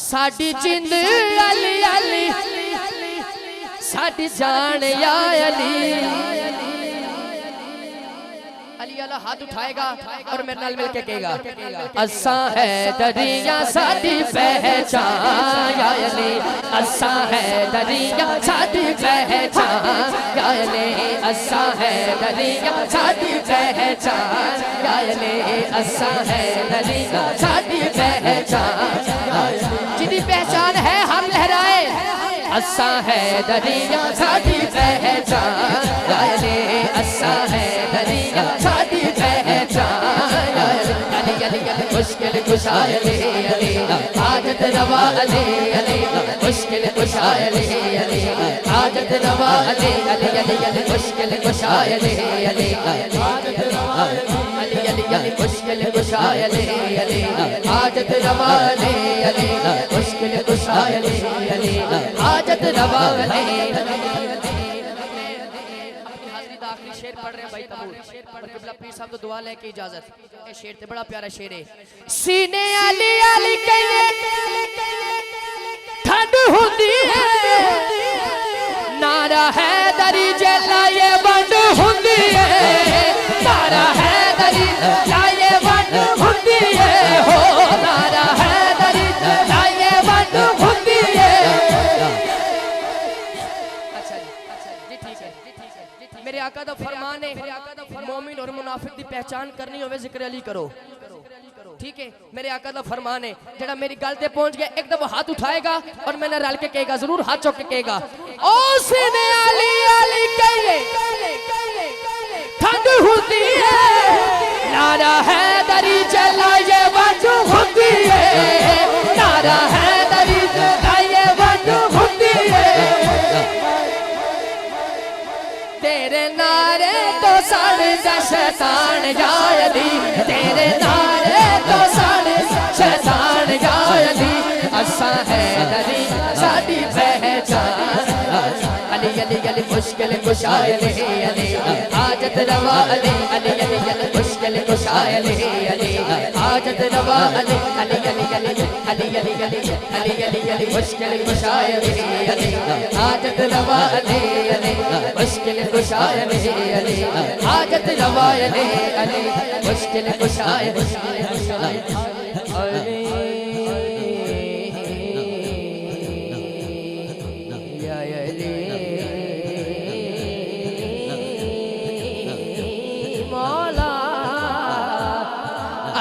साडी जिंद अली अली साडी जान या अली। अली अला हाथ उठाएगा और मेरे नाल मिलके कहेगा असा है दरिया साडी पहचान या अली। असा है दरिया साडी पहचान या अली। असा है दरिया साडी पहचान या अली। असा है दरिया साडी पहचान जिदी पहचान है हम लहराए। असा है दरिया साडी पहचान या अली। असा है दरिया साडी पहचान या अली। अली अली मुश्किल कुशा अली अली हाजत रवा अली अली। मुश्किल कुशा अली अली हाजत रवा अली अली। अली अली मुश्किल कुशा अली अली हाजत रवा अली अली। अली मुश्किल कुशा अली अली हाजत रवा अली अली। मुश्किल कुशा अली अली हाजत रवा अली। आखिरी शेर पढ़ रहे हैं भाई तबूर और किबला पीर साहब तो दुआ लेके इजाजत। ये शेर ते बड़ा प्यारा शेर है। सीने अली अली कहे ठंड होती है नारा है दरी जलाए बंद होती है। नारा है दरी जलाए बंद होती है हो। नारा है दरी जलाए बंद होती है। अच्छा जी ठीक है। मेरे आका दा फरमान है मोमिन और मुनाफिक दी पहचान करनी होवे जिक्र अली करो। ठीक है मेरे आका दा फरमान है जेड़ा मेरी गल ते पहुंच गया एक दफा हाथ उठाएगा और मैंने रल के कहेगा जरूर हाथ चौक के कहेगा ओ सीने अली अली कहे ठंड होती है नारा है दरी जलाए बंद होती है। नारा है दरी जलाए बंद होती है। तेरे नारे तो साढ़े शैतान या अली। तेरे नारे तो साढ़े शैतान या अली। असा है दरी साडी पहचान अली अली। अली मुश्किल कुशा अली अली हाजत रवा अली अली। अली अली मुश्किल कुशा अली अली हाजत रवा अली अली। अली अली अली अली अली अली अली अली मुश्किल कुशा अली अली हाजत रवा अली अली। मुश्किल कुशा अली अली हाजत रवा अली अली। मुश्किल कुशा अली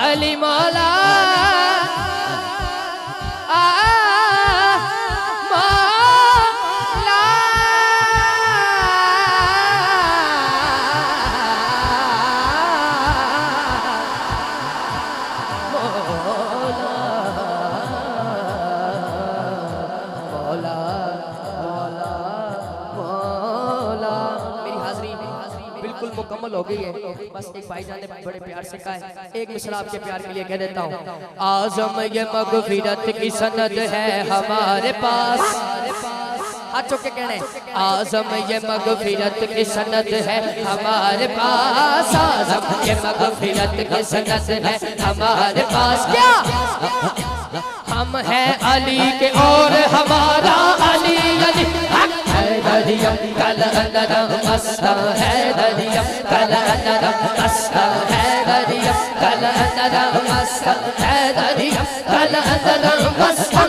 अली मौला बिल्कुल मुकम्मल हो गई है। बस एक भाईजान ने बड़े प्यार से कहा है एक मिसरा आपके प्यार के लिए कह देता हूँ। आज़म ये मग़फ़िरत की सनद है हमारे पास। हाथ चौक के कहने आज़म ये मग़फ़िरत की सनद है हमारे पास। आज़म ये मग़फ़िरत की सनद है हमारे पास। क्या हम हैं अली के और हमारा अली अली दरिया कल नरम मस्ता है दरिया कल नरम मस्ता है दरिया कल नरम मस्ता है दरिया कल नरम मस्ता